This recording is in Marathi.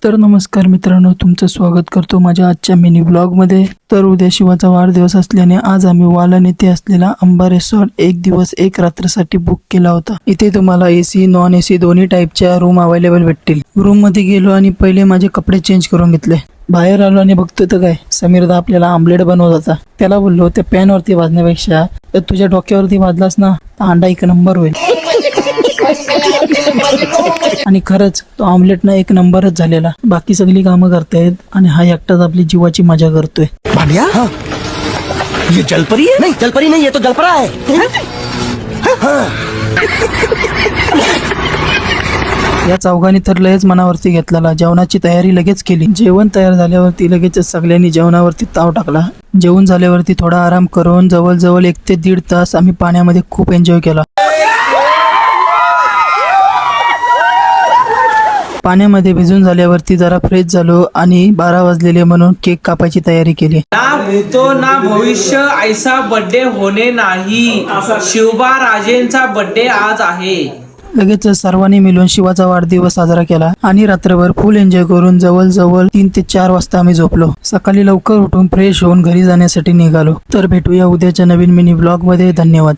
तर नमस्कार मित्रांनो, तुमचं स्वागत करतो माझ्या आजच्या मिनी ब्लॉग मध्ये। तर उद्या शिवाचा वाढदिवस असल्याने आज आम्ही वालन येथे असलेला अंबा रिसॉर्ट 1 दिवस 1 रात्रसाठी बुक केला होता। इथे तुम्हाला एसी नॉन एसी दोन्ही टाईपच्या रूम अवेलेबल भेटतील। रूम मध्ये गेलो आणि पहिले माझे कपडे चेंज करून घेतले। बाहेर आलो आणि बघतो तर काय, समीरदा आपल्याला आमलेट बनवत होता। त्याला बोललो त्या पॅन वरती भाजण्यापेक्षा तर तुझ्या डोक्यावरती भाजलास ना तर अंडा 1 नंबर होईल। आणि खरंच तो ऑमलेट ना 1 नंबरच झालेला। बाकी सगळी कामं करतायत आणि हा एकटाच आपली जीवाची मजा करतोय। भांडिया, हाँ। ये जलपरी है? नहीं जलपरी नहीं, ये तो जलपरा है। हाँ। या चौघांनी तर लयच मनावरती घेतलेला। जेवणाची तयारी लगेच केली। जेवण तयार झाल्यावरती लगेच सगळ्यांनी जेवणावरती ताव टाकला। जेवण झाल्यावरती थोडा आराम करून जवळ 1 ते 1.5 तास आम्ही पाण्यामध्ये खूप एन्जॉय केला। पाण्यामध्ये भिजून झाल्यावरती जरा फ्रेश झालो आणि 12 वाजलेले म्हणून केक कापायची तयारी केली। ना भूतो ना भविष्य ऐसा बर्थडे होणे नाही। शिवबा राजेंचा बर्थडे आज आहे। लगेच सर्वांनी मिळून शिवाचा वाढदिवस साजरा केला आणि रात्रभर फुल एन्जॉय करून जवळ 3 ते 4 वाजता आम्ही झोपलो। सकाळी लवकर उठून फ्रेश होऊन घरी जाण्यासाठी निघालो। तर भेटूया उद्याच्या नवीन मिनी ब्लॉग मध्ये। धन्यवाद।